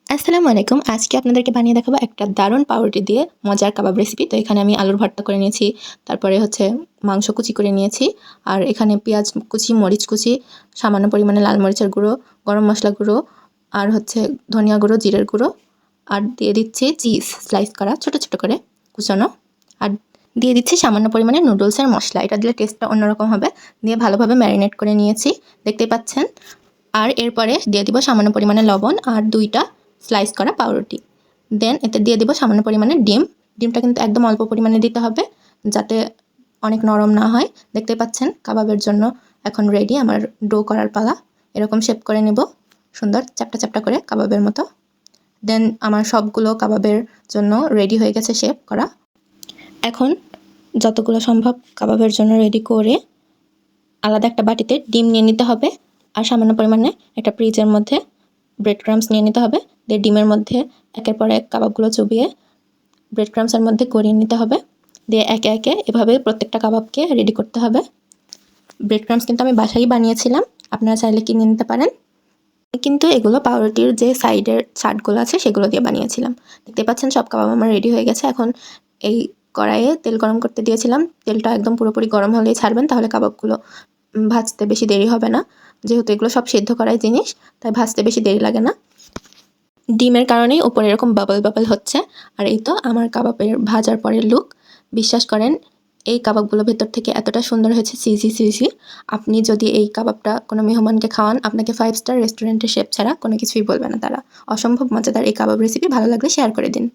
আসসালামু আলাইকুম। আজকে আপনাদেরকে বানিয়ে দেখাবো একটা দারুণ পাউরুটি দিয়ে মজার কাবাব রেসিপি। তো এখানে আমি আলুর ভর্তা করে নিয়েছি, তারপরে হচ্ছে মাংস কুচি করে নিয়েছি, আর এখানে পেঁয়াজ কুচি, মরিচ কুচি, সামান্য পরিমাণে লাল মরিচের গুঁড়ো, গরম মশলা গুঁড়ো, আর হচ্ছে ধনিয়া গুঁড়ো, জিরের গুঁড়ো, আর দিয়ে দিচ্ছি চিজ স্লাইস করা ছোটো ছোটো করে কুচানো, আর দিয়ে দিচ্ছি সামান্য পরিমাণে নুডলসের মশলা। এটা দিলে টেস্টটা অন্যরকম হবে। দিয়ে ভালোভাবে ম্যারিনেট করে নিয়েছি, দেখতেই পাচ্ছেন। আর এরপরে দিয়ে দিব সামান্য পরিমাণে লবণ আর 2টা স্লাইস করা পাউরুটি। দেন এতে দিয়ে দিব সামান্য পরিমাণে ডিম। ডিমটা কিন্তু একদম অল্প পরিমাণে দিতে হবে, যাতে অনেক নরম না হয়। দেখতেই পাচ্ছেন কাবাবের জন্য এখন রেডি আমার ডো করার পালা। এরকম শেপ করে নেব সুন্দর চ্যাপ্টা চ্যাপ্টা করে কাবাবের মতো। দেন আমার সবগুলো কাবাবের জন্য রেডি হয়ে গেছে শেপ করা। এখন যতগুলো সম্ভব কাবাবের জন্য রেডি করে আলাদা একটা বাটিতে ডিম নিয়ে নিতে হবে, আর সামান্য পরিমাণে একটা ফ্রিজের মধ্যে ব্রেড ক্রাম্বস নিয়ে নিতে হবে। দিয়ে ডিমের মধ্যে একের পর এক কাবাবগুলো চুবিয়ে ব্রেড ক্রাম্বসের মধ্যে গড়িয়ে নিতে হবে। দিয়ে একে একে এভাবে প্রত্যেকটা কাবাবকে রেডি করতে হবে। ব্রেড ক্রাম্বস কিন্তু আমি বাসায় বানিয়েছিলাম, আপনারা চাইলে কিনে নিতে পারেন। কিন্তু এগুলো পাউরুটির যে সাইডের ছাড়গুলো আছে সেগুলো দিয়ে বানিয়েছিলাম। দেখতে পাচ্ছেন সব কাবাব আমার রেডি হয়ে গেছে। এখন এই কড়াইয়ে তেল গরম করতে দিয়েছিলাম, তেলটা একদম পুরোপুরি গরম হলেই ছাড়বেন, তাহলে কাবাবগুলো ভাজতে বেশি দেরি হবে না। যেহেতু এগুলো সব সেদ্ধ করাই জিনিস, তাই ভাজতে বেশি দেরি লাগে না। ডিমের কারণেই উপরে এরকম বাবল বাবল হচ্ছে। আর এই তো আমার কাবাবের ভাজার পরের লুক। বিশ্বাস করেন এই কাবাবগুলো ভেতর থেকে এতটা সুন্দর হয়েছে, সিজি সিজি। আপনি যদি এই কাবাবটা কোনো মেহমানকে খাওয়ান, আপনাকে 5 স্টার রেস্টুরেন্টের শেফ ছাড়া কোনো কিছুই বলবে না তারা। অসম্ভব মজাদার এই কাবাব রেসিপি। ভালো লাগলে শেয়ার করে দিন।